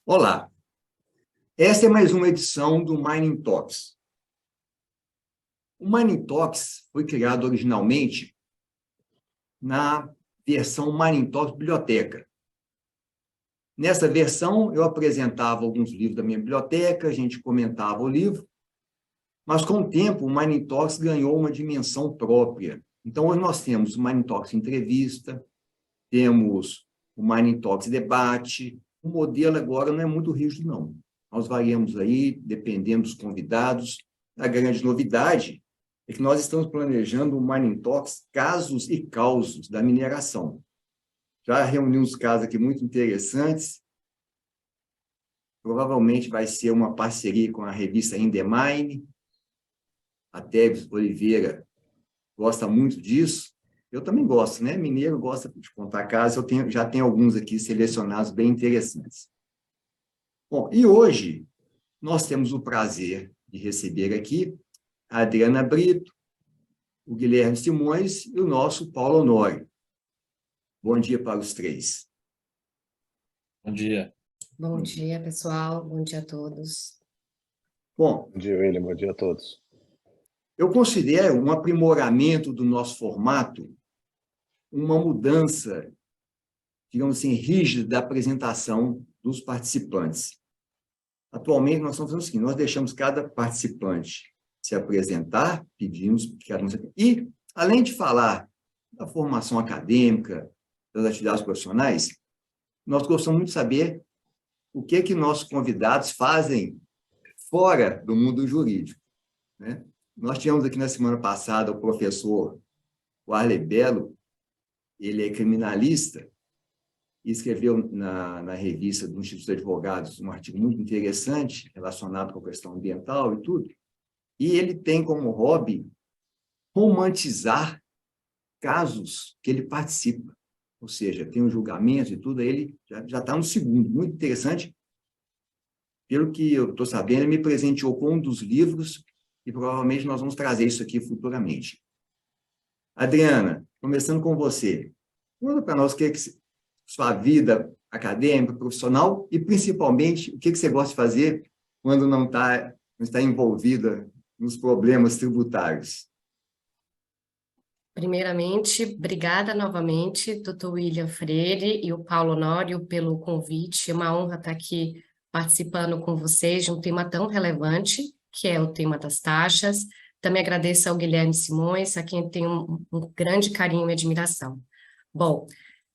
Olá, esta é mais uma edição do Mining Talks. O Mining Talks foi criado originalmente na versão Mining Talks Biblioteca. Nessa versão, eu apresentava alguns livros da minha biblioteca, a gente comentava o livro, mas com o tempo o Mining Talks ganhou uma dimensão própria. Então, hoje nós temos o Mining Talks Entrevista, temos o Mining Talks Debate. O modelo agora não é muito rígido, não. Nós variamos aí, dependendo dos convidados. A grande novidade é que nós estamos planejando o Mining Talks Casos e Causos da mineração. Já reunimos casos aqui muito interessantes. Provavelmente vai ser uma parceria com a revista Indemine. A Teves Oliveira gosta muito disso. Eu também gosto, né? Mineiro gosta de contar casos. Já tenho alguns aqui selecionados bem interessantes. Bom, e hoje nós temos o prazer de receber aqui a Adriana Brito, o Guilherme Simões e o nosso Paulo Honório. Bom dia para os três. Bom dia. Bom dia, pessoal. Bom dia a todos. Bom dia, William. Bom dia a todos. Eu considero um aprimoramento do nosso formato uma mudança, digamos assim, rígida da apresentação dos participantes. Atualmente, nós estamos fazendo o seguinte, nós deixamos cada participante se apresentar, pedimos que cada um se... E, além de falar da formação acadêmica, das atividades profissionais, nós gostamos muito de saber o que nossos convidados fazem fora do mundo jurídico, né? Nós tivemos aqui na semana passada o professor Warley Bello, ele é criminalista, e escreveu na revista do Instituto de Advogados um artigo muito interessante relacionado com a questão ambiental e tudo, e ele tem como hobby romantizar casos que ele participa, ou seja, tem um julgamento e tudo, ele já está no segundo, muito interessante. Pelo que eu estou sabendo, ele me presenteou com um dos livros e provavelmente nós vamos trazer isso aqui futuramente. Adriana, começando com você, conta para nós o que é sua vida acadêmica, profissional e, principalmente, o que você gosta de fazer quando não está envolvida nos problemas tributários. Primeiramente, obrigada novamente, doutor William Freire e o Paulo Honório pelo convite. É uma honra estar aqui participando com vocês de um tema tão relevante, que é o tema das taxas. Também agradeço ao Guilherme Simões, a quem tenho um grande carinho e admiração. Bom,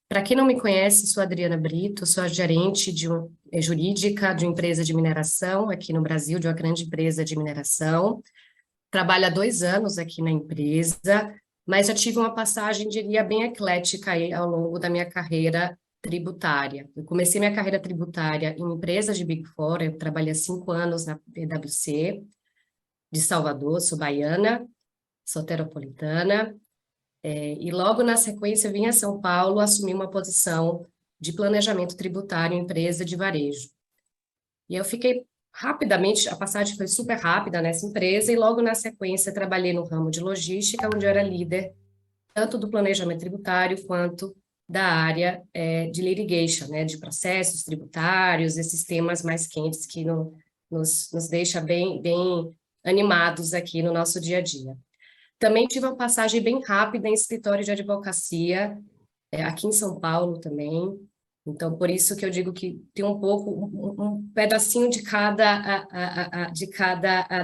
para quem não me conhece, sou Adriana Brito, sou a gerente jurídica de uma empresa de mineração aqui no Brasil, de uma grande empresa de mineração. Trabalho há 2 anos aqui na empresa, mas já tive uma passagem, diria, bem eclética aí ao longo da minha carreira tributária. Eu comecei minha carreira tributária em empresas de Big Four, eu trabalhei há 5 anos na PwC, de Salvador, sou baiana, soteropolitana, e logo na sequência vim a São Paulo assumir uma posição de planejamento tributário em empresa de varejo. E eu fiquei rapidamente, a passagem foi super rápida nessa empresa, e logo na sequência trabalhei no ramo de logística, onde eu era líder tanto do planejamento tributário quanto da área de litigation, né, de processos tributários, esses temas mais quentes que nos deixa bem animados aqui no nosso dia a dia. Também tive uma passagem bem rápida em escritório de advocacia, aqui em São Paulo também. Então, por isso que eu digo que tem um pouco, um pedacinho de cada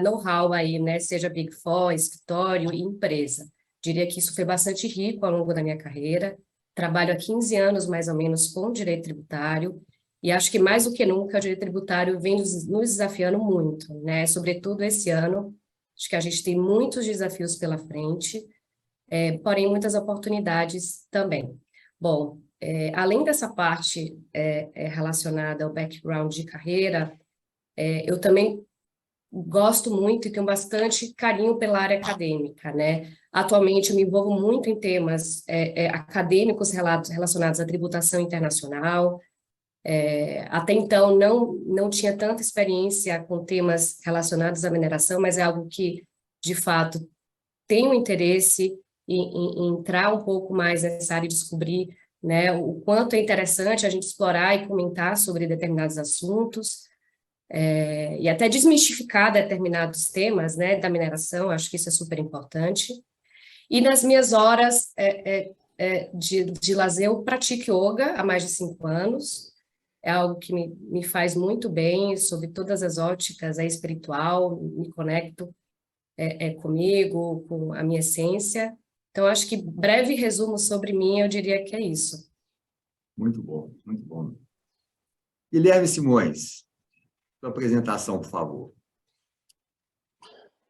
know-how aí, né? Seja Big Four, escritório e empresa. Diria que isso foi bastante rico ao longo da minha carreira. Trabalho há 15 anos, mais ou menos, com direito tributário. E acho que, mais do que nunca, o direito tributário vem nos desafiando muito, né? Sobretudo esse ano. Acho que a gente tem muitos desafios pela frente, porém muitas oportunidades também. Bom, além dessa parte relacionada ao background de carreira, eu também gosto muito e tenho bastante carinho pela área acadêmica, né? Atualmente eu me envolvo muito em temas acadêmicos relacionados à tributação internacional. Até então não tinha tanta experiência com temas relacionados à mineração, mas é algo que, de fato, tenho interesse em entrar um pouco mais nessa área e descobrir né? O quanto é interessante a gente explorar e comentar sobre determinados assuntos, e até desmistificar determinados temas, né, da mineração, acho que isso é super importante. E nas minhas horas de lazer, eu pratico yoga há mais de 5 anos, é algo que me faz muito bem, sob todas as óticas, é espiritual, me conecto comigo, com a minha essência. Então, acho que breve resumo sobre mim, eu diria que é isso. Muito bom, muito bom. Guilherme Simões, sua apresentação, por favor.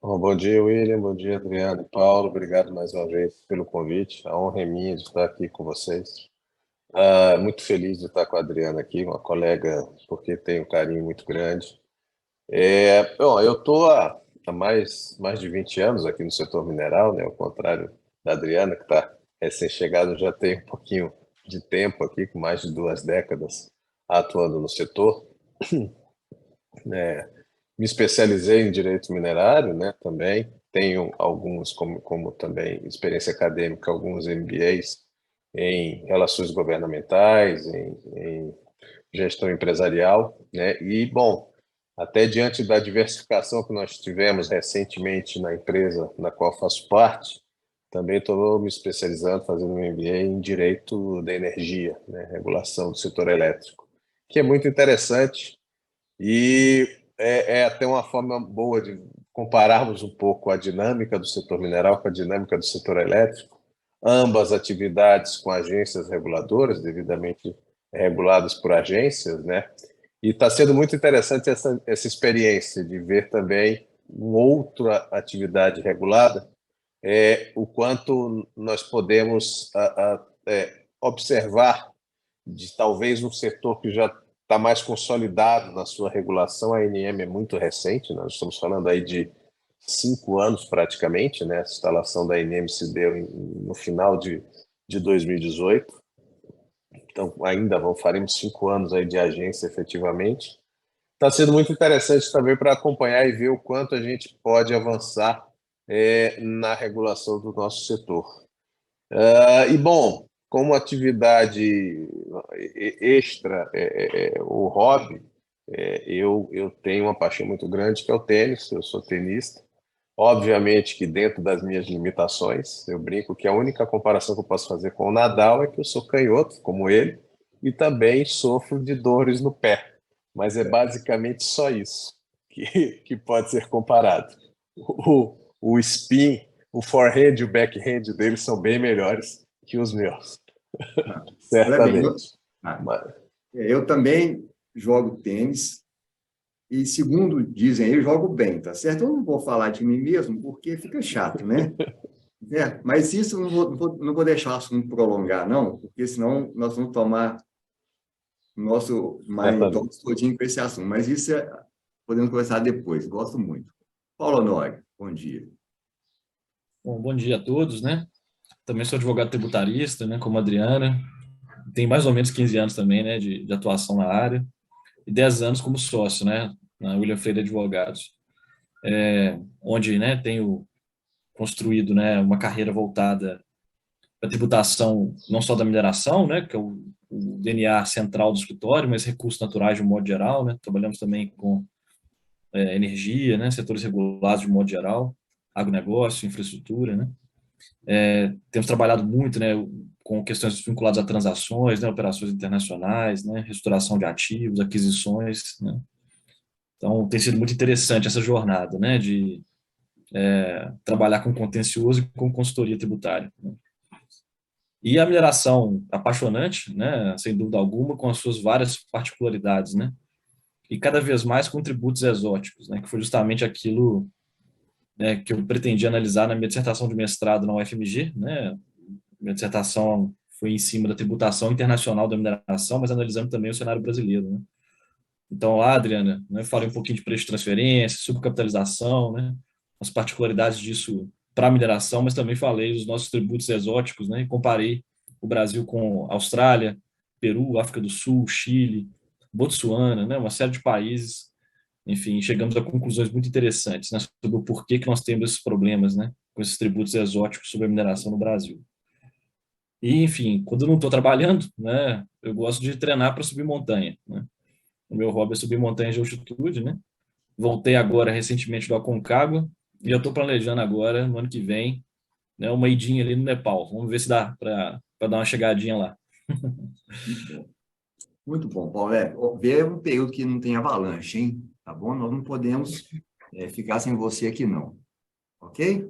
Bom dia, William. Bom dia, Adriano e Paulo. Obrigado mais uma vez pelo convite. A honra é minha de estar aqui com vocês. Muito feliz de estar com a Adriana aqui, uma colega, porque tenho um carinho muito grande. Bom, eu estou há mais de 20 anos aqui no setor mineral, né? Ao contrário da Adriana, que está recém-chegada, já tem um pouquinho de tempo aqui, com mais de 2 décadas atuando no setor. Me especializei em direito minerário, né, também. Tenho alguns, como também experiência acadêmica, alguns MBAs em relações governamentais, em gestão empresarial, né? E, bom, até diante da diversificação que nós tivemos recentemente na empresa na qual faço parte, também estou me especializando, fazendo um MBA em direito da energia, né, regulação do setor elétrico, que é muito interessante e é até uma forma boa de compararmos um pouco a dinâmica do setor mineral com a dinâmica do setor elétrico, ambas atividades com agências reguladoras, devidamente reguladas por agências, né? E está sendo muito interessante essa experiência de ver também uma outra atividade regulada, o quanto nós podemos observar de talvez um setor que já está mais consolidado na sua regulação. A ANM é muito recente, nós estamos falando aí de 5 anos praticamente, né? A instalação da ANM se deu no final de 2018, então ainda faremos 5 anos aí de agência efetivamente. Está sendo muito interessante também para acompanhar e ver o quanto a gente pode avançar na regulação do nosso setor. E, bom, como atividade extra, o hobby, eu tenho uma paixão muito grande, que é o tênis. Eu sou tenista. Obviamente que dentro das minhas limitações, eu brinco que a única comparação que eu posso fazer com o Nadal é que eu sou canhoto, como ele, e também sofro de dores no pé. Mas é basicamente só isso que pode ser comparado. O spin, o forehand e o backhand deles são bem melhores que os meus, Olha bem, certamente. eu também jogo tênis e, segundo dizem, eu jogo bem, tá certo? Eu não vou falar de mim mesmo porque fica chato, né? Mas isso eu não vou deixar o assunto prolongar, não, porque senão nós vamos tomar o nosso mind talks todinho com esse assunto. Mas isso podemos conversar depois, gosto muito. Paulo Honório, bom dia. Bom dia a todos, né? Também sou advogado tributarista, né, como a Adriana. Tenho mais ou menos 15 anos também, né, de atuação na área. E 10 anos como sócio, né, na William Freire Advogados. Onde, né, tenho construído, né, uma carreira voltada para tributação não só da mineração, né, que é o DNA central do escritório, mas recursos naturais de um modo geral, né. Trabalhamos também com energia, né, setores regulados de um modo geral, agronegócio, infraestrutura, né. Temos trabalhado muito, né, com questões vinculadas a transações, né, operações internacionais, né, reestruturação de ativos, aquisições, né. Então, tem sido muito interessante essa jornada, né, de trabalhar com contencioso e com consultoria tributária, né. E a mineração apaixonante, né, sem dúvida alguma, com as suas várias particularidades, né, e cada vez mais com tributos exóticos, né, que foi justamente aquilo, né, que eu pretendi analisar na minha dissertação de mestrado na UFMG, né. Minha dissertação foi em cima da tributação internacional da mineração, mas analisando também o cenário brasileiro, né. Então, lá, Adriana, né, falei um pouquinho de preço de transferência, subcapitalização, né, as particularidades disso para a mineração, mas também falei dos nossos tributos exóticos, né, e comparei o Brasil com Austrália, Peru, África do Sul, Chile, Botsuana, né, uma série de países. Enfim, chegamos a conclusões muito interessantes, né, sobre o porquê que nós temos esses problemas, né, com esses tributos exóticos sobre a mineração no Brasil. E, enfim, quando eu não estou trabalhando, né, eu gosto de treinar para subir montanha, né? O meu hobby é subir montanha de altitude, né? Voltei agora recentemente do Aconcagua e eu estou planejando agora, no ano que vem, né, uma idinha ali no Nepal. Vamos ver se dá para dar uma chegadinha lá. Muito bom. Muito bom, Paulo. Ver um período que não tem avalanche, hein? Tá bom? Nós não podemos ficar sem você aqui, não. Ok?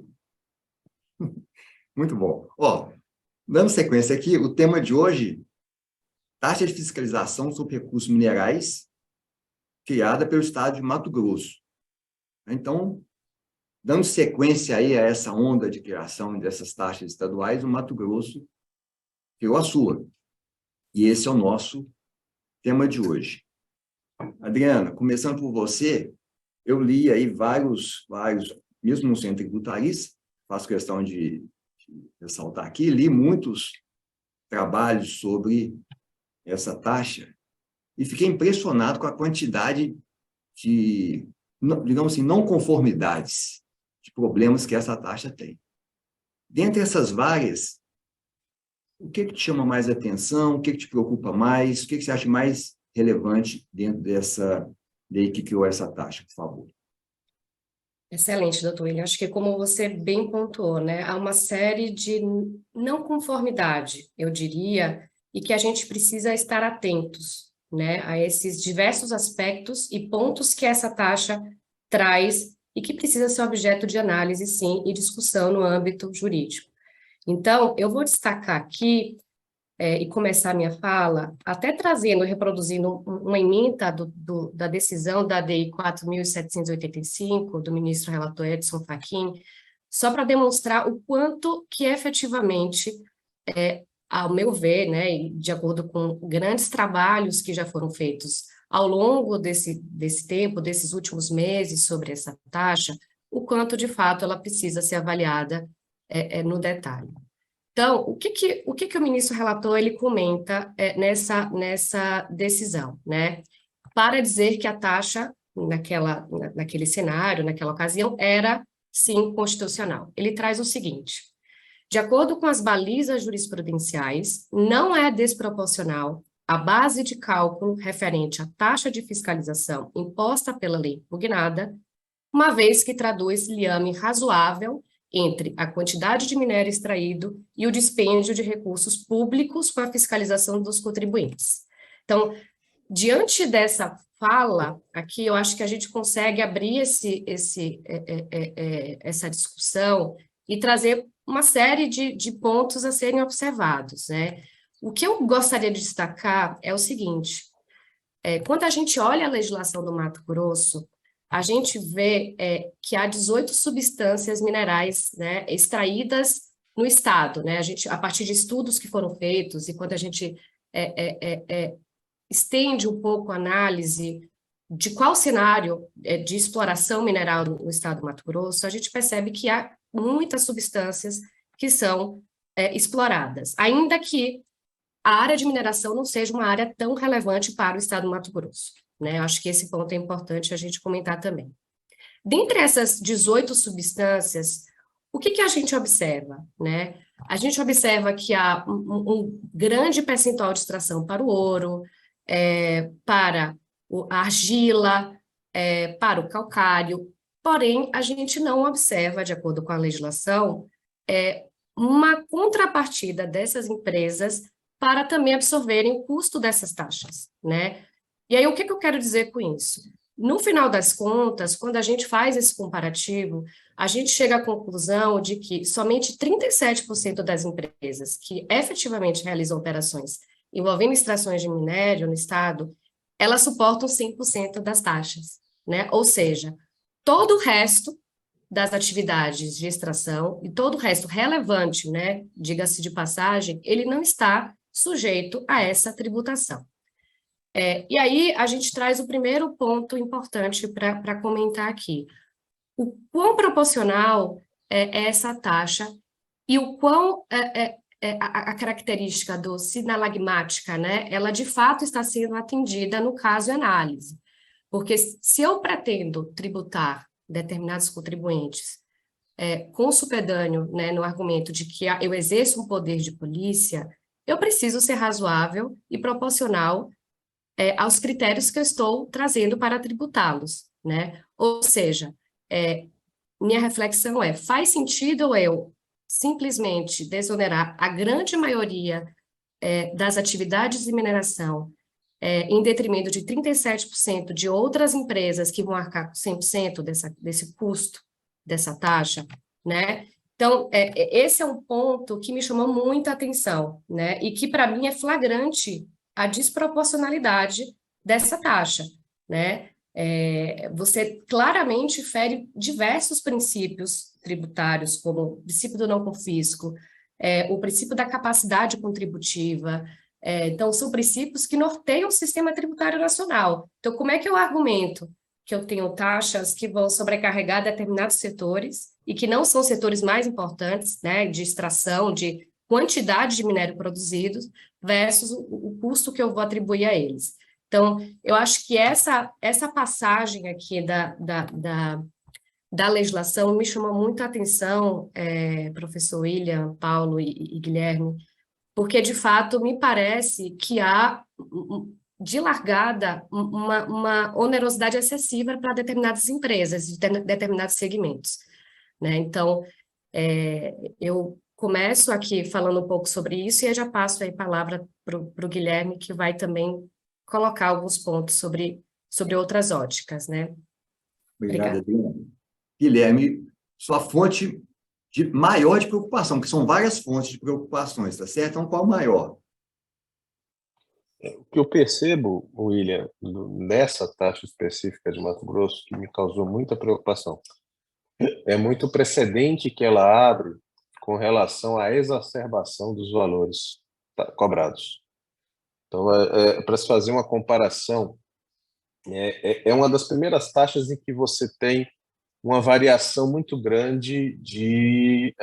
Muito bom. Ó, dando sequência aqui, o tema de hoje, taxa de fiscalização sobre recursos minerais, criada pelo Estado de Mato Grosso. Então, dando sequência aí a essa onda de criação dessas taxas estaduais, o Mato Grosso criou a sua. E esse é o nosso tema de hoje. Adriana, começando por você, eu li aí vários, mesmo no centro tributarista, faço questão de ressaltar aqui, li muitos trabalhos sobre essa taxa e fiquei impressionado com a quantidade de, digamos assim, não conformidades, de problemas que essa taxa tem. Dentre essas várias, o que te chama mais atenção, o que te preocupa mais, o que você acha mais relevante dentro dessa lei que criou essa taxa, por favor? Excelente, doutor William. Acho que como você bem pontuou, né, há uma série de não conformidade, eu diria, e que a gente precisa estar atentos, né, a esses diversos aspectos e pontos que essa taxa traz e que precisa ser objeto de análise, sim, e discussão no âmbito jurídico. Então, eu vou destacar aqui e começar a minha fala, até trazendo, reproduzindo uma ementa da decisão da DI 4.785, do ministro relator Edson Fachin, só para demonstrar o quanto que efetivamente, ao meu ver, né, e de acordo com grandes trabalhos que já foram feitos ao longo desse tempo, desses últimos meses sobre essa taxa, o quanto de fato ela precisa ser avaliada no detalhe. Então, o que o ministro relator ele comenta nessa decisão, né? Para dizer que a taxa naquele cenário, naquela ocasião, era sim constitucional. Ele traz o seguinte: de acordo com as balizas jurisprudenciais, não é desproporcional a base de cálculo referente à taxa de fiscalização imposta pela lei impugnada, uma vez que traduz liame razoável entre a quantidade de minério extraído e o dispêndio de recursos públicos com a fiscalização dos contribuintes. Então, diante dessa fala aqui, eu acho que a gente consegue abrir essa discussão e trazer uma série de pontos a serem observados, né? O que eu gostaria de destacar é o seguinte: quando a gente olha a legislação do Mato Grosso, a gente vê que há 18 substâncias minerais, né, extraídas no estado, né? A partir de estudos que foram feitos, e quando a gente estende um pouco a análise de qual cenário de exploração mineral no estado do Mato Grosso, a gente percebe que há muitas substâncias que são exploradas, ainda que a área de mineração não seja uma área tão relevante para o estado do Mato Grosso, né? Acho que esse ponto é importante a gente comentar também. Dentre essas 18 substâncias, o que a gente observa, né? A gente observa que há um grande percentual de extração para o ouro, para a argila, para o calcário, porém, a gente não observa, de acordo com a legislação, uma contrapartida dessas empresas para também absorverem o custo dessas taxas, né? E aí, o que eu quero dizer com isso? No final das contas, quando a gente faz esse comparativo, a gente chega à conclusão de que somente 37% das empresas que efetivamente realizam operações envolvendo extrações de minério no estado, elas suportam 100% das taxas, né? Ou seja, todo o resto das atividades de extração e todo o resto relevante, né, diga-se de passagem, ele não está sujeito a essa tributação. E aí a gente traz o primeiro ponto importante para comentar aqui. O quão proporcional é essa taxa e o quão a característica do sinalagmática, né, ela de fato está sendo atendida no caso e análise. Porque se eu pretendo tributar determinados contribuintes consupedâneo, né, no argumento de que eu exerço um poder de polícia, eu preciso ser razoável e proporcional aos critérios que eu estou trazendo para tributá-los, né? Ou seja, minha reflexão faz sentido eu simplesmente desonerar a grande maioria das atividades de mineração em detrimento de 37% de outras empresas que vão arcar com 100% desse custo, dessa taxa, né? Então, esse é um ponto que me chamou muita atenção, né? E que, para mim, é flagrante a desproporcionalidade dessa taxa, né? Você claramente fere diversos princípios tributários, como o princípio do não confisco, o princípio da capacidade contributiva. Então, são princípios que norteiam o sistema tributário nacional. Então, como é que eu argumento que eu tenho taxas que vão sobrecarregar determinados setores e que não são setores mais importantes, né, de extração, de quantidade de minério produzido, versus o custo que eu vou atribuir a eles? Então, eu acho que essa passagem aqui da legislação me chamou muito a atenção, professor William, Paulo e Guilherme, porque, de fato, me parece que há, de largada, uma onerosidade excessiva para determinadas empresas, de determinados segmentos, né? Então, eu começo aqui falando um pouco sobre isso e eu já passo aí a palavra para o Guilherme, que vai também colocar alguns pontos sobre outras óticas, né? Obrigado, Guilherme. Guilherme, sua fonte maior de preocupação, porque são várias fontes de preocupações, tá certo? Então, qual a maior? O que eu percebo, William, nessa taxa específica de Mato Grosso, que me causou muita preocupação, é muito o precedente que ela abre com relação à exacerbação dos valores cobrados. Então, para se fazer uma comparação, é uma das primeiras taxas em que você tem uma variação muito grande de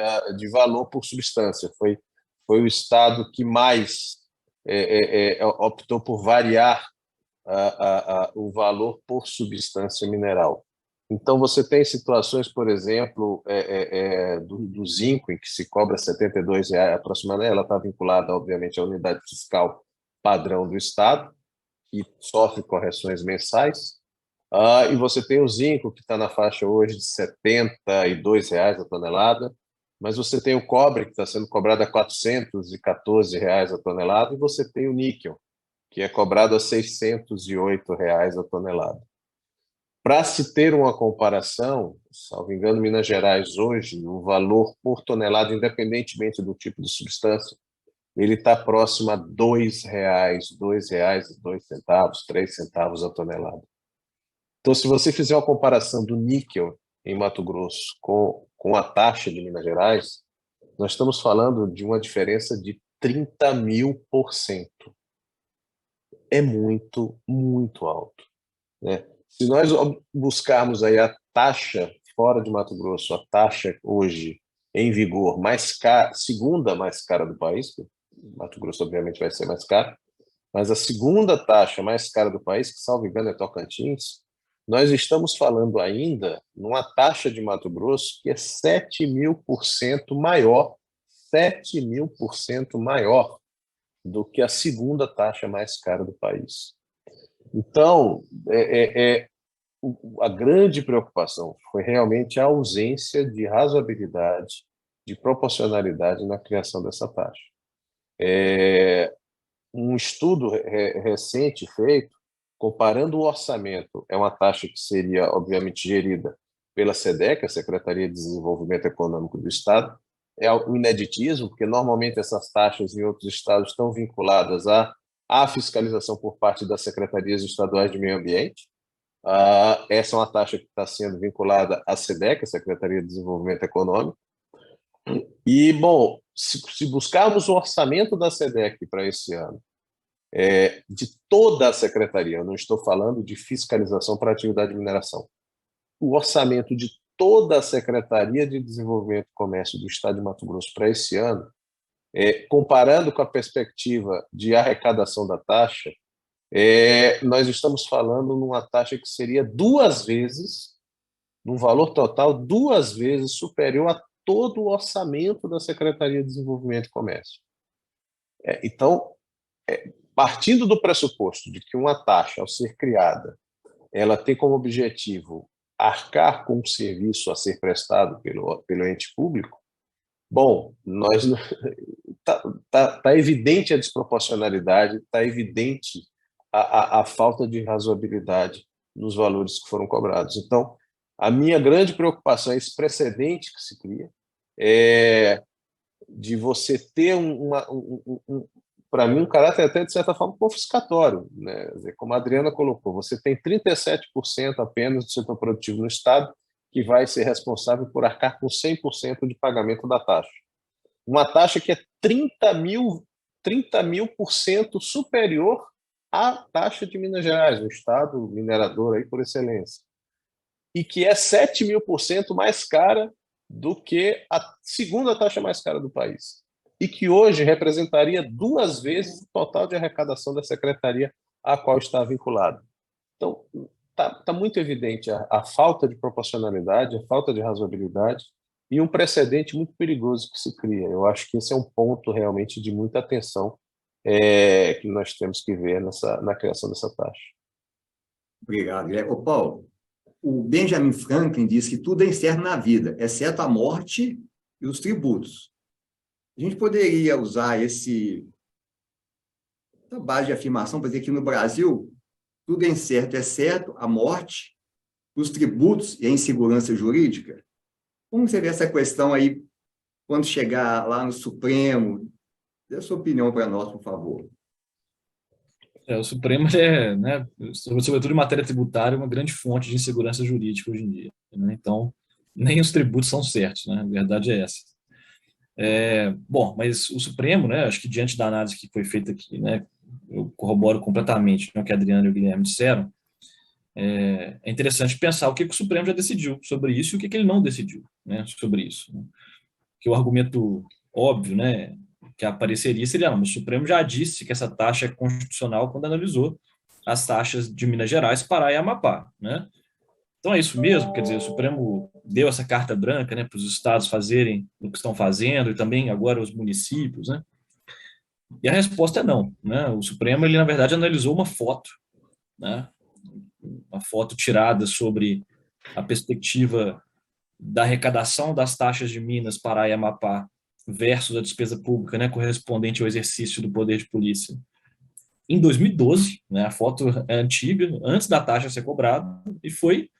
valor por substância. Foi o estado que mais optou por variar o valor por substância mineral. Então, você tem situações, por exemplo, do zinco, em que se cobra R$ 72 aproximadamente, ela está vinculada, obviamente, à unidade fiscal padrão do Estado, que sofre correções mensais, e você tem o zinco, que está na faixa hoje de R$ 72 a tonelada, mas você tem o cobre, que está sendo cobrado a R$ 414 a tonelada, e você tem o níquel, que é cobrado a R$ 608 a tonelada. Para se ter uma comparação, salvo engano, Minas Gerais hoje, o valor por tonelada, independentemente do tipo de substância, ele está próximo a R$ 2,00, R$ 2,02, 3 centavos a tonelada. Então, se você fizer uma comparação do níquel em Mato Grosso com a taxa de Minas Gerais, nós estamos falando de uma diferença de 30.000%. É muito, muito alto, né? Se nós buscarmos aí a taxa fora de Mato Grosso, a taxa hoje em vigor mais cara, segunda mais cara do país, Mato Grosso obviamente vai ser mais caro, mas a segunda taxa mais cara do país, que salvo engano é Tocantins, nós estamos falando ainda numa taxa de Mato Grosso que é 7.000% maior, 7.000% maior do que a segunda taxa mais cara do país. Então, a grande preocupação foi realmente a ausência de razoabilidade, de proporcionalidade na criação dessa taxa. Um estudo recente feito, comparando o orçamento, é uma taxa que seria, obviamente, gerida pela SEDEC, a Secretaria de Desenvolvimento Econômico do Estado. É um ineditismo, porque normalmente essas taxas em outros estados estão vinculadas à fiscalização por parte das secretarias estaduais de meio ambiente. Essa é uma taxa que está sendo vinculada à SEDEC, a Secretaria de Desenvolvimento Econômico. E, bom, se buscarmos o orçamento da SEDEC para esse ano, de toda a secretaria, eu não estou falando de fiscalização para atividade de mineração, o orçamento de toda a Secretaria de Desenvolvimento e Comércio do Estado de Mato Grosso para esse ano, comparando com a perspectiva de arrecadação da taxa, nós estamos falando numa taxa que seria 2 vezes num valor total 2 vezes superior a todo o orçamento da Secretaria de Desenvolvimento e Comércio. Então, partindo do pressuposto de que uma taxa, ao ser criada, ela tem como objetivo arcar com o serviço a ser prestado pelo ente público, bom, tá evidente a desproporcionalidade, está evidente a falta de razoabilidade nos valores que foram cobrados. Então, a minha grande preocupação é esse precedente que se cria, de você ter para mim, um caráter até, de certa forma, confiscatório, né? Como a Adriana colocou, você tem 37% apenas do setor produtivo no Estado que vai ser responsável por arcar com 100% de pagamento da taxa. Uma taxa que é 30 mil% superior à taxa de Minas Gerais, o Estado minerador aí por excelência, e que é 7.000% mais cara do que a segunda taxa mais cara do país, e que hoje representaria 2 vezes o total de arrecadação da secretaria à qual está vinculado. Então, tá muito evidente a falta de proporcionalidade, a falta de razoabilidade e um precedente muito perigoso que se cria. Eu acho que esse é um ponto realmente de muita atenção que nós temos que ver na criação dessa taxa. Obrigado, Guilherme. Ô, Paulo, o Benjamin Franklin diz que tudo é incerto na vida, exceto a morte e os tributos. A gente poderia usar essa base de afirmação para dizer que no Brasil tudo é incerto, exceto a morte, os tributos e a insegurança jurídica? Como você vê essa questão aí quando chegar lá no Supremo? Dê a sua opinião para nós, por favor. O Supremo né, sobretudo em matéria tributária, uma grande fonte de insegurança jurídica hoje em dia, né? Então, nem os tributos são certos, né? A verdade é essa. Bom, mas o Supremo, né, acho que diante da análise que foi feita aqui, né, eu corroboro completamente, né, o que a Adriana e o Guilherme disseram. É interessante pensar o que o Supremo já decidiu sobre isso e o que ele não decidiu, né, sobre isso. Né? Que o argumento óbvio, né, que apareceria seria, não, o Supremo já disse que essa taxa é constitucional quando analisou as taxas de Minas Gerais, Pará e Amapá, né? Então é isso mesmo, quer dizer, o Supremo deu essa carta branca, né, para os estados fazerem o que estão fazendo e também agora os municípios, né? E a resposta é não, né? O Supremo, ele na verdade analisou uma foto, né? Uma foto tirada sobre a perspectiva da arrecadação das taxas de Minas, Pará e Amapá versus a despesa pública, né, correspondente ao exercício do poder de polícia. Em 2012, né, a foto é antiga, antes da taxa ser cobrada, e foi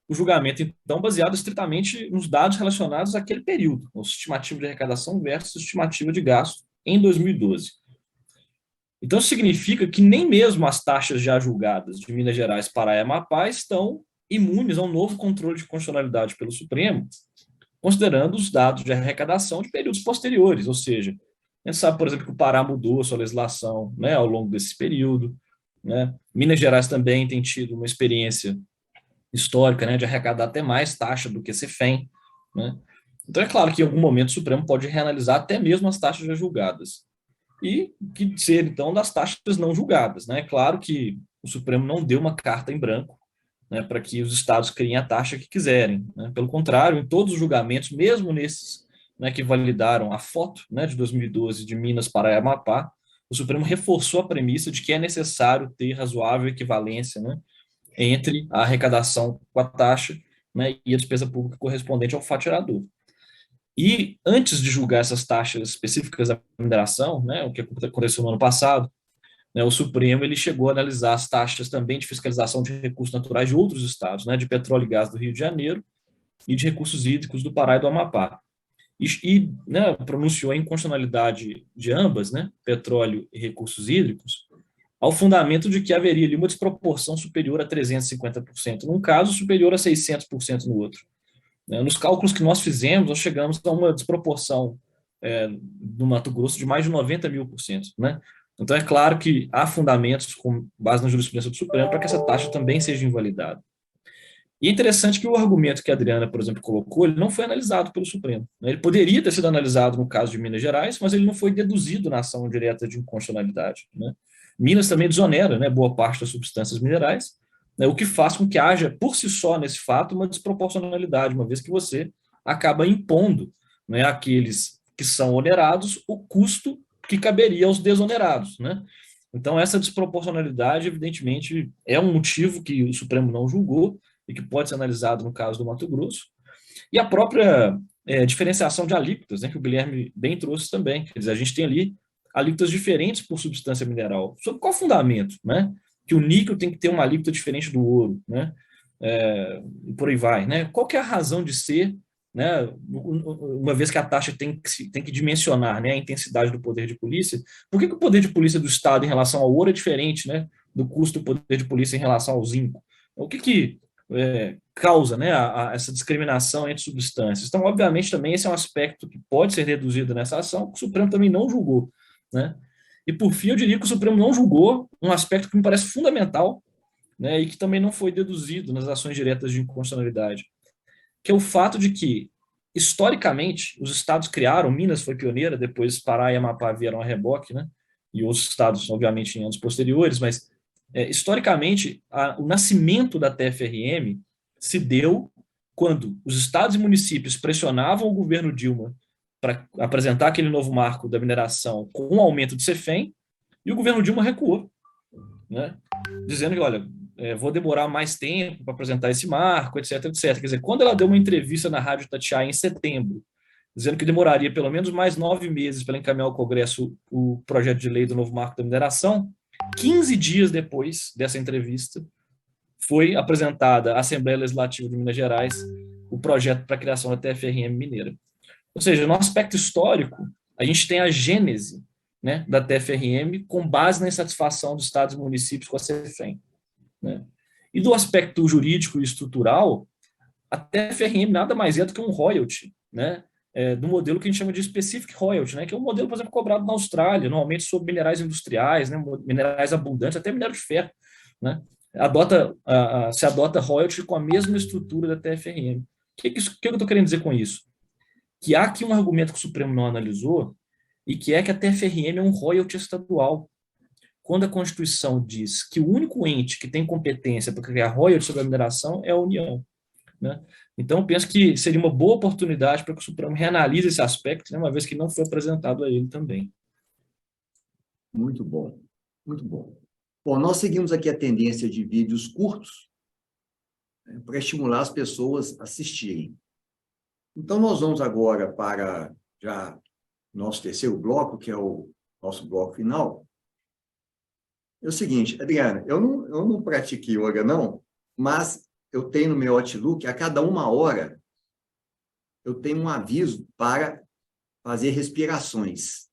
o julgamento, então, baseado estritamente nos dados relacionados àquele período, a estimativa de arrecadação versus estimativa de gasto em 2012. Então, isso significa que nem mesmo as taxas já julgadas de Minas Gerais, Pará e Amapá estão imunes a um novo controle de constitucionalidade pelo Supremo, considerando os dados de arrecadação de períodos posteriores, ou seja, a gente sabe, por exemplo, que o Pará mudou a sua legislação, né, ao longo desse período, né? Minas Gerais também tem tido uma experiência histórica, né, de arrecadar até mais taxa do que CEFEM, né? Então, é claro que em algum momento o Supremo pode reanalisar até mesmo as taxas já julgadas e que ser, então, das taxas não julgadas, né? É claro que o Supremo não deu uma carta em branco, né, para que os estados criem a taxa que quiserem, né? Pelo contrário, em todos os julgamentos, mesmo nesses, né, que validaram a foto, né, de 2012 de Minas, Pará e Amapá, o Supremo reforçou a premissa de que é necessário ter razoável equivalência, né, entre a arrecadação com a taxa, né, e a despesa pública correspondente ao faturador. E antes de julgar essas taxas específicas da mineração, né, o que aconteceu no ano passado, né, o Supremo ele chegou a analisar as taxas também de fiscalização de recursos naturais de outros estados, né, de petróleo e gás do Rio de Janeiro e de recursos hídricos do Pará e do Amapá. Né, pronunciou a inconstitucionalidade de ambas, né, petróleo e recursos hídricos, ao fundamento de que haveria ali uma desproporção superior a 350% num caso, superior a 600% no outro. Nos cálculos que nós fizemos, nós chegamos a uma desproporção no Mato Grosso de mais de 90.000%, né? Então, é claro que há fundamentos, com base na jurisprudência do Supremo, para que essa taxa também seja invalidada. E é interessante que o argumento que a Adriana, por exemplo, colocou, ele não foi analisado pelo Supremo, né? Ele poderia ter sido analisado no caso de Minas Gerais, mas ele não foi deduzido na ação direta de inconstitucionalidade, né? Minas também desonera, né, boa parte das substâncias minerais, né, o que faz com que haja, por si só, nesse fato, uma desproporcionalidade, uma vez que você acaba impondo, né, àqueles que são onerados o custo que caberia aos desonerados, né? Então, essa desproporcionalidade, evidentemente, é um motivo que o Supremo não julgou e que pode ser analisado no caso do Mato Grosso. E a própria diferenciação de alíquotas, né, que o Guilherme bem trouxe também. Quer dizer, a gente tem ali alíquotas diferentes por substância mineral. Sob qual fundamento, né? Que o níquel tem que ter uma alíquota diferente do ouro, né? E por aí vai, né? Qual que é a razão de ser, né? Uma vez que a taxa tem que dimensionar, né, a intensidade do poder de polícia, por que o poder de polícia do Estado em relação ao ouro é diferente, né, do custo do poder de polícia em relação ao zinco? O que causa, né, essa discriminação entre substâncias? Então, obviamente, também esse é um aspecto que pode ser reduzido nessa ação, que o Supremo também não julgou, né? E, por fim, eu diria que o Supremo não julgou um aspecto que me parece fundamental, né, e que também não foi deduzido nas ações diretas de inconstitucionalidade, que é o fato de que, historicamente, os estados criaram, Minas foi pioneira, depois Pará e Amapá vieram a reboque, né, e outros estados, obviamente, em anos posteriores, mas, historicamente, o nascimento da TFRM se deu quando os estados e municípios pressionavam o governo Dilma para apresentar aquele novo marco da mineração com um aumento de CEFEM, e o governo Dilma recuou, né, dizendo que, olha, vou demorar mais tempo para apresentar esse marco, etc, etc. Quer dizer, quando ela deu uma entrevista na Rádio Itatiaia em setembro, dizendo que demoraria pelo menos mais 9 meses para encaminhar ao Congresso o projeto de lei do novo marco da mineração, 15 dias depois dessa entrevista, foi apresentada à Assembleia Legislativa de Minas Gerais o projeto para a criação da TFRM mineira. Ou seja, no aspecto histórico, a gente tem a gênese, né, da TFRM com base na insatisfação dos estados e municípios com a CEFEM, né? E do aspecto jurídico e estrutural, a TFRM nada mais é do que um royalty, né? Do modelo que a gente chama de specific royalty, né? Que é um modelo, por exemplo, cobrado na Austrália, normalmente sobre minerais industriais, né? Minerais abundantes, até minério de ferro, né? Se adota royalty com a mesma estrutura da TFRM. O que eu estou querendo dizer com isso? Que há aqui um argumento que o Supremo não analisou, e que é que a TFRM é um royalty estadual. Quando a Constituição diz que o único ente que tem competência para criar royalties sobre a mineração é a União, né? Então, eu penso que seria uma boa oportunidade para que o Supremo reanalise esse aspecto, né, uma vez que não foi apresentado a ele também. Muito bom, muito bom. Bom, nós seguimos aqui a tendência de vídeos curtos, né, para estimular as pessoas a assistirem. Então, nós vamos agora para já nosso terceiro bloco, que é o nosso bloco final. É o seguinte, Adriana, eu não pratiquei yoga, não, mas eu tenho no meu Outlook, a cada 1 hora, eu tenho um aviso para fazer respirações.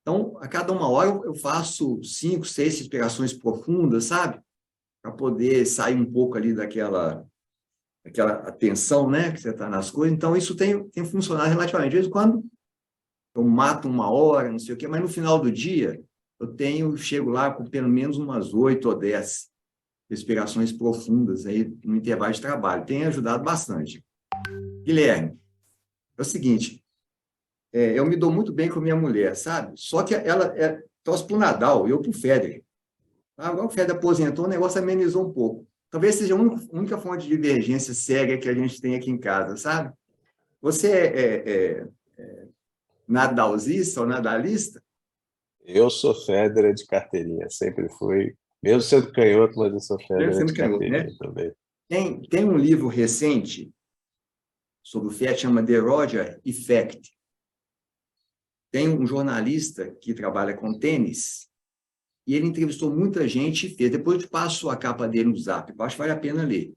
Então, a cada 1 hora, eu faço 5, 6 respirações profundas, sabe? Para poder sair um pouco ali daquela atenção, né, que você está nas coisas. Então, isso tem funcionado relativamente. De vez em quando, eu mato 1 hora, não sei o quê, mas no final do dia, eu chego lá com pelo menos umas 8 ou 10 respirações profundas aí no intervalo de trabalho. Tem ajudado bastante. Guilherme, é o seguinte, eu me dou muito bem com a minha mulher, sabe? Só que ela torce para o Nadal, eu para o Federer. Agora o Federer aposentou, o negócio amenizou um pouco. Talvez seja a única fonte de divergência séria que a gente tem aqui em casa, sabe? Você é nadalzista ou nadalista? Eu sou Federer de carteirinha, sempre fui. Mesmo sendo canhoto, mas eu sou Federer de carteirinha, né? Também. Tem um livro recente sobre o Federer, chama The Roger Effect. Tem um jornalista que trabalha com tênis e ele entrevistou muita gente e fez. Depois eu te passo a capa dele no Zap. Eu acho que vale a pena ler.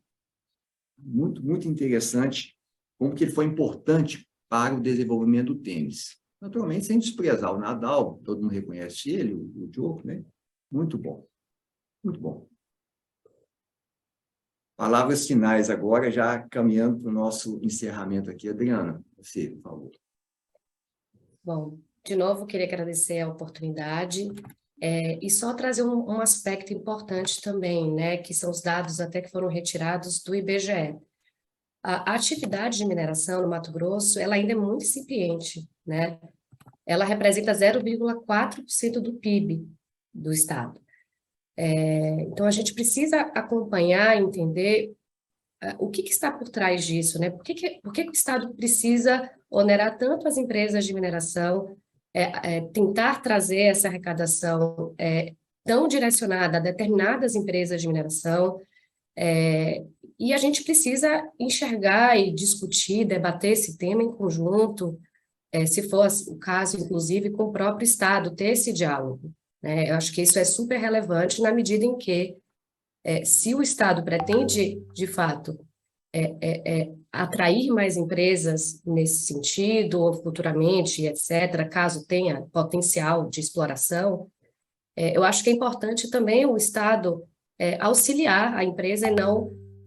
Muito, muito interessante como que ele foi importante para o desenvolvimento do tênis. Naturalmente, sem desprezar o Nadal, todo mundo reconhece ele, o Djokovic, né? Muito bom. Muito bom. Palavras finais agora, já caminhando para o nosso encerramento aqui. Adriana, você, por favor. Bom, de novo, queria agradecer a oportunidade e só trazer um aspecto importante também, né, que são os dados até que foram retirados do IBGE. A atividade de mineração no Mato Grosso, ela ainda é muito incipiente, né? Ela representa 0,4% do PIB do estado. Então, a gente precisa acompanhar, entender o que está por trás disso, né? Por que o Estado precisa onerar tanto as empresas de mineração, tentar trazer essa arrecadação tão direcionada a determinadas empresas de mineração, e a gente precisa enxergar e discutir, debater esse tema em conjunto, se for o caso, inclusive, com o próprio Estado, ter esse diálogo, né? Eu acho que isso é super relevante na medida em que, se o Estado pretende, de fato, atrair mais empresas nesse sentido, ou futuramente, etc., caso tenha potencial de exploração, eu acho que é importante também o Estado auxiliar a empresa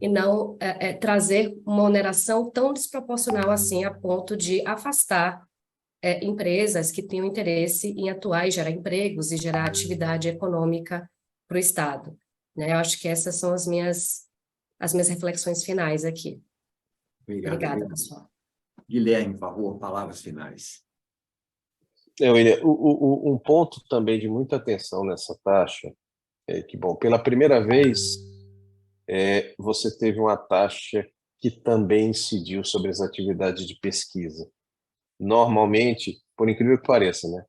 e não trazer uma oneração tão desproporcional assim, a ponto de afastar empresas que tenham interesse em atuar e gerar empregos e gerar atividade econômica para o Estado, né? Eu acho que essas são as minhas reflexões finais aqui. Obrigada, pessoal. Guilherme, por favor, palavras finais. William, um ponto também de muita atenção nessa taxa é que, bom, pela primeira vez, você teve uma taxa que também incidiu sobre as atividades de pesquisa. Normalmente, por incrível que pareça, né,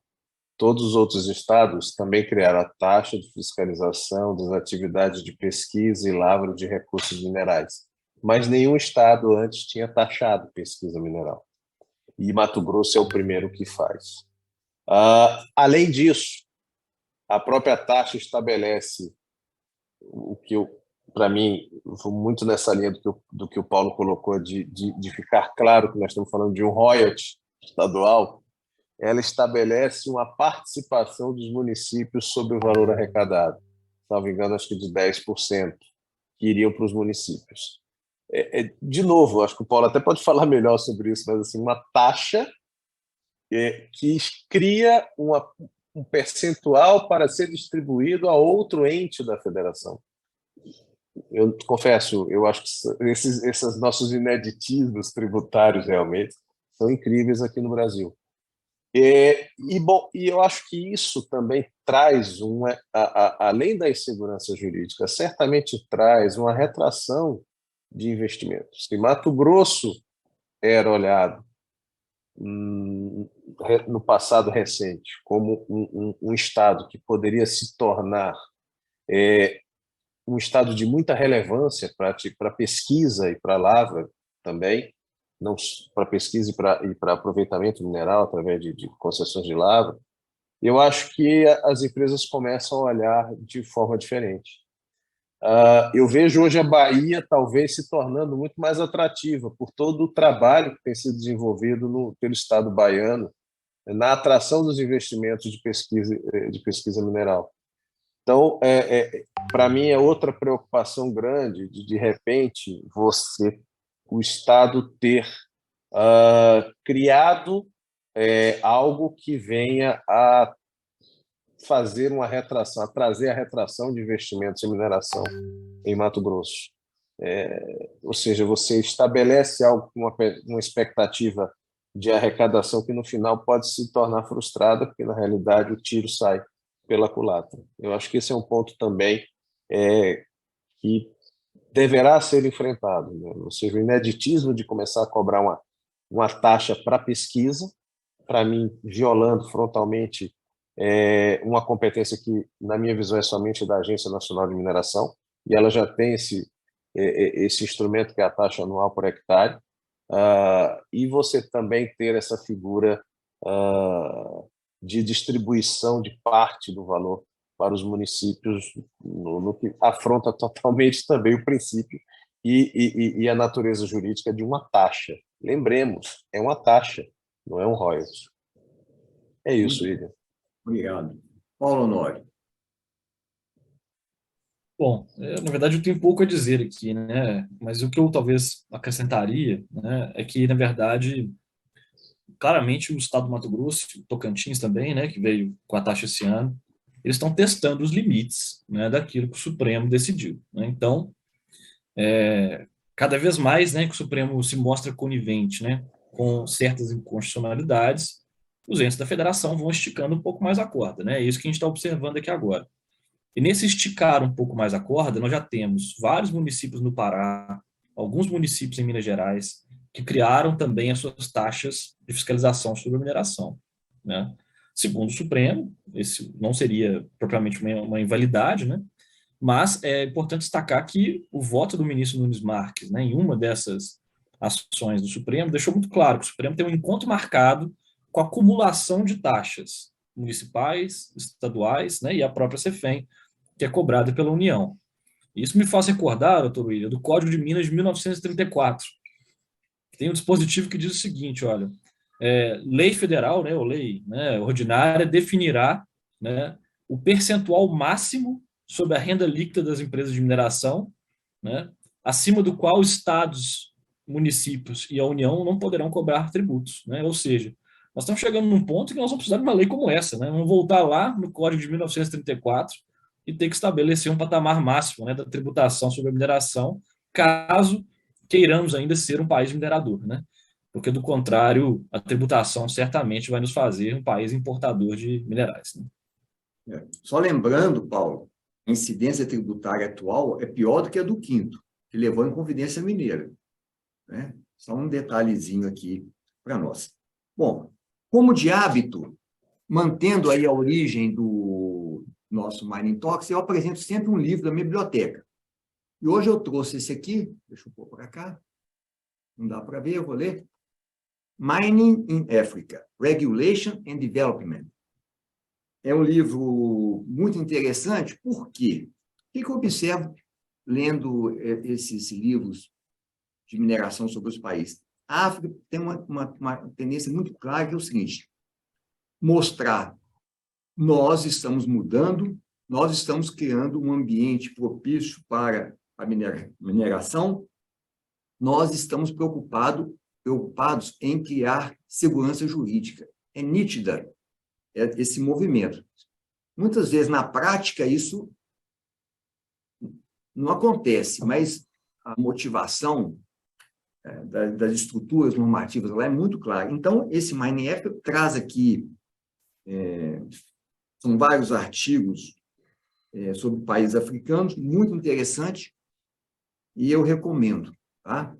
todos os outros estados também criaram a taxa de fiscalização das atividades de pesquisa e lavra de recursos minerais, mas nenhum estado antes tinha taxado pesquisa mineral. E Mato Grosso é o primeiro que faz. Além disso, a própria taxa estabelece o que para mim, vou muito nessa linha do que o Paulo colocou, de ficar claro que nós estamos falando de um royalty estadual. Ela estabelece uma participação dos municípios sobre o valor arrecadado. Se não me engano, acho que de 10% que iriam para os municípios. De novo, acho que o Paulo até pode falar melhor sobre isso, mas assim, uma taxa que cria um percentual para ser distribuído a outro ente da federação. Eu confesso, eu acho que esses nossos ineditismos tributários realmente são incríveis aqui no Brasil. Bom, eu acho que isso também traz, além da insegurança jurídica, certamente traz uma retração de investimentos. Se Mato Grosso era olhado no passado recente como um estado que poderia se tornar um estado de muita relevância para pesquisa e para lavra também, não para pesquisa e para aproveitamento mineral através de concessões de lavra, eu acho que as empresas começam a olhar de forma diferente. Eu vejo hoje a Bahia talvez se tornando muito mais atrativa por todo o trabalho que tem sido desenvolvido pelo Estado baiano na atração dos investimentos de pesquisa mineral. Então, para mim, é outra preocupação grande de repente, o Estado ter criado algo que venha a fazer uma retração, a trazer a retração de investimentos em mineração em Mato Grosso. Ou seja, você estabelece algo com uma expectativa de arrecadação que no final pode se tornar frustrada, porque na realidade o tiro sai pela culatra. Eu acho que esse é um ponto também que deverá ser enfrentado, né? Ou seja, o ineditismo de começar a cobrar uma taxa para pesquisa, para mim, violando frontalmente uma competência que, na minha visão, é somente da Agência Nacional de Mineração, e ela já tem esse instrumento que é a taxa anual por hectare, e você também ter essa figura de distribuição de parte do valor para os municípios, no que afronta totalmente também o princípio e a natureza jurídica de uma taxa. Lembremos, é uma taxa, não é um royalty. É isso, William. Obrigado. Paulo Honório. Bom, na verdade eu tenho pouco a dizer aqui, né? Mas o que eu talvez acrescentaria, né, é que, na verdade, claramente o estado do Mato Grosso, o Tocantins também, né, que veio com a taxa esse ano, eles estão testando os limites, né, daquilo que o Supremo decidiu, né? Então, cada vez mais, né, que o Supremo se mostra conivente, né, com certas inconstitucionalidades, os entes da federação vão esticando um pouco mais a corda, né? É isso que a gente está observando aqui agora. E nesse esticar um pouco mais a corda, nós já temos vários municípios no Pará, alguns municípios em Minas Gerais, que criaram também as suas taxas de fiscalização sobre a mineração, né? Segundo o Supremo, esse não seria propriamente uma invalidade, né? Mas é importante destacar que o voto do ministro Nunes Marques, né, em uma dessas ações do Supremo, deixou muito claro que o Supremo tem um encontro marcado com a acumulação de taxas municipais, estaduais, né, e a própria CEFEM, que é cobrada pela União. Isso me faz recordar, doutor William, do Código de Minas de 1934, que tem um dispositivo que diz o seguinte, olha, lei federal, né, ou lei, né, ordinária, definirá, né, o percentual máximo sobre a renda líquida das empresas de mineração, né, acima do qual estados, municípios e a União não poderão cobrar tributos, né? Ou seja, nós estamos chegando num ponto que nós vamos precisar de uma lei como essa, né? Vamos voltar lá no Código de 1934 e ter que estabelecer um patamar máximo, né, da tributação sobre a mineração, caso queiramos ainda ser um país minerador, né? Porque, do contrário, a tributação certamente vai nos fazer um país importador de minerais, né? Só lembrando, Paulo, a incidência tributária atual é pior do que a do quinto, que levou em Convidência Mineira, né? Só um detalhezinho aqui para nós. Bom, como de hábito, mantendo aí a origem do nosso Mining Talks, eu apresento sempre um livro da minha biblioteca. E hoje eu trouxe esse aqui, deixa eu pôr para cá, não dá para ver, eu vou ler. Mining in Africa, Regulation and Development. É um livro muito interessante, por quê? O que eu observo lendo esses livros de mineração sobre os países? A África tem uma tendência muito clara, que é o seguinte: mostrar, nós estamos mudando, nós estamos criando um ambiente propício para a mineração, nós estamos preocupados em criar segurança jurídica. É nítida esse movimento. Muitas vezes, na prática, isso não acontece, mas a motivação das estruturas normativas lá é muito clara. Então, esse Mining Africa traz aqui, são vários artigos sobre países africanos, muito interessante, e eu recomendo, tá?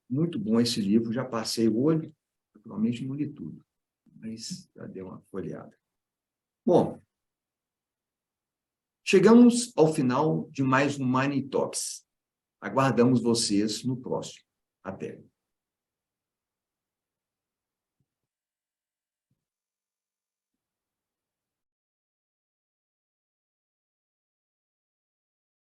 Muito bom esse livro, já passei o olho, naturalmente não li tudo, mas já dei uma folheada. Bom, chegamos ao final de mais um Mining Talks. Aguardamos vocês no próximo. Até.